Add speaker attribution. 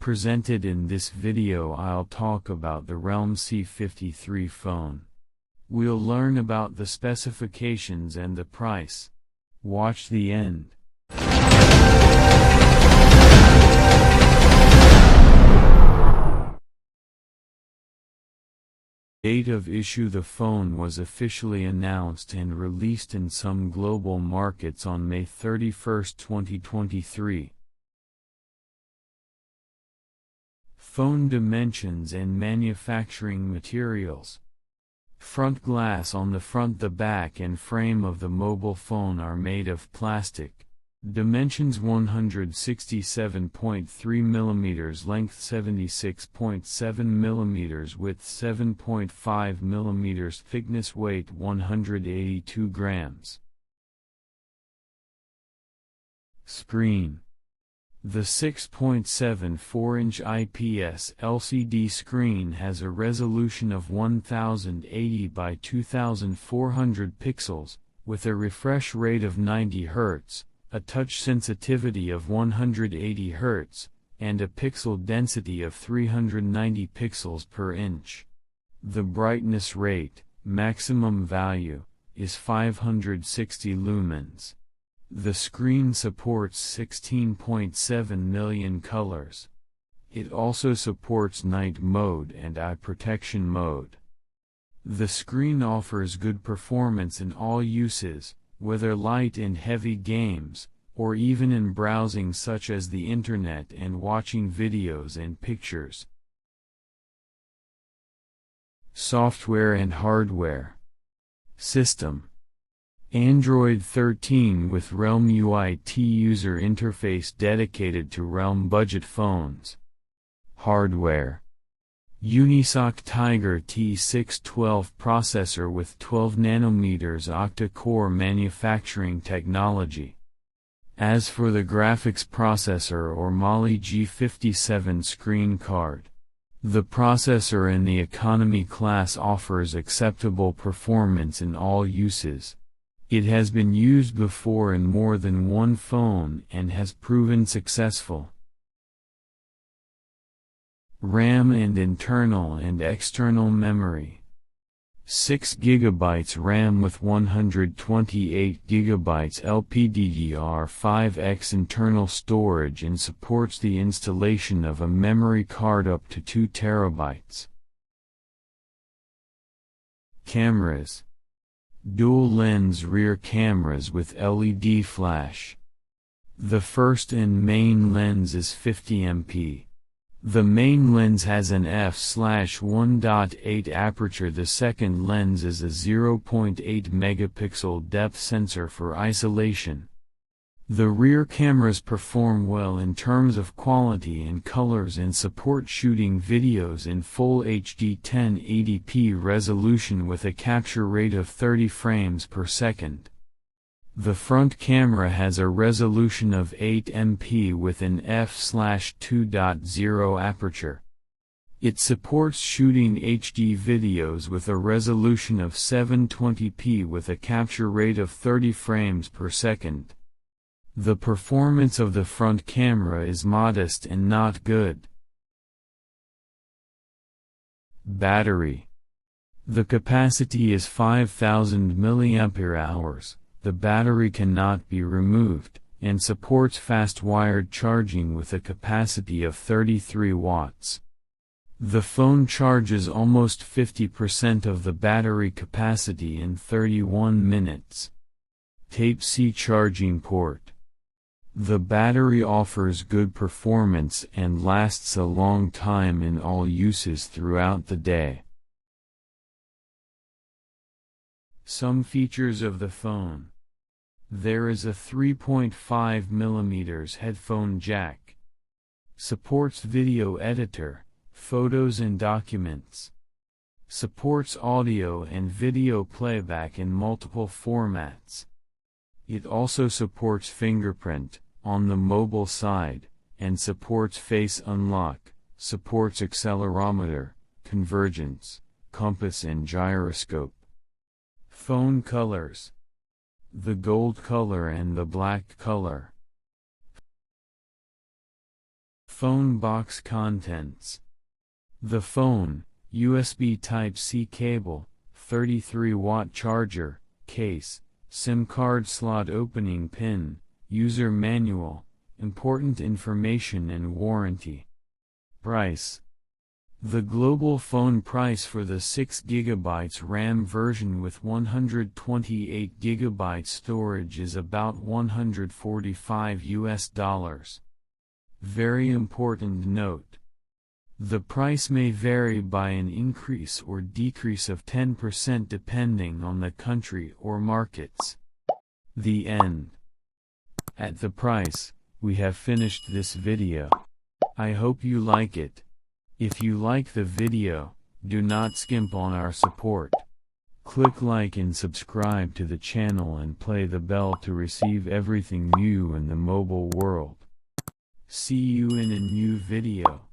Speaker 1: presented in this video, I'll talk about the Realme C53 phone. We'll learn about the specifications and the price. Watch the end. Date of issue: the phone was officially announced and released in some global markets on May 31, 2023. Phone dimensions and manufacturing materials. Front glass on the front. The back and frame of the mobile phone are made of plastic. Dimensions: 167.3 mm, length 76.7 mm, width 7.5 mm, thickness, weight 182 grams. Screen. The 6.74-inch IPS LCD screen has a resolution of 1080 by 2400 pixels, with a refresh rate of 90 Hz, a touch sensitivity of 180 Hz, and a pixel density of 390 pixels per inch. The brightness rate, maximum value, is 560 lumens. The screen supports 16.7 million colors. It also supports night mode and eye protection mode. The screen offers good performance in all uses, whether light and heavy games, or even in browsing such as the internet and watching videos and pictures. Software and hardware. System: Android 13 with Realme UIT user interface dedicated to Realme budget phones. Hardware: Unisoc Tiger T612 processor with 12 nanometers octa-core manufacturing technology. As for the graphics processor, or Mali G57 screen card, the processor in the economy class offers acceptable performance in all uses. It has been used before in more than one phone and has proven successful. RAM and internal and external memory. 6 GB RAM with 128 GB LPDDR5X internal storage, and supports the installation of a memory card up to 2 TB. Cameras. Dual lens rear cameras with LED flash. The first and main lens is 50 MP. The main lens has an f/1.8 aperture. The second lens is a 0.8 megapixel depth sensor for isolation. The rear cameras perform well in terms of quality and colors and support shooting videos in full HD 1080p resolution with a capture rate of 30 frames per second. The front camera has a resolution of 8 MP with an f/2.0 aperture. It supports shooting HD videos with a resolution of 720p with a capture rate of 30 frames per second. The performance of the front camera is modest and not good. Battery. The capacity is 5000 mAh. The battery cannot be removed, and supports fast wired charging with a capacity of 33 watts. The phone charges almost 50% of the battery capacity in 31 minutes. Type-C charging port. The battery offers good performance and lasts a long time in all uses throughout the day. Some features of the phone. There is a 3.5 mm headphone jack. Supports video editor, photos and documents. Supports audio and video playback in multiple formats. It also supports fingerprint on the mobile side, and supports face unlock, supports accelerometer, convergence, compass and gyroscope. Phone colors. The gold color and the black color. Phone box contents. The phone, USB Type-C cable, 33-watt charger, case, SIM card slot opening pin, user manual, important information and warranty. Price. The global phone price for the 6GB RAM version with 128GB storage is about $145. Very important note. The price may vary by an increase or decrease of 10% depending on the country or markets. The end. At the price, we have finished this video. I hope you like it. If you like the video, do not skimp on our support. Click like and subscribe to the channel and play the bell to receive everything new in the mobile world. See you in a new video.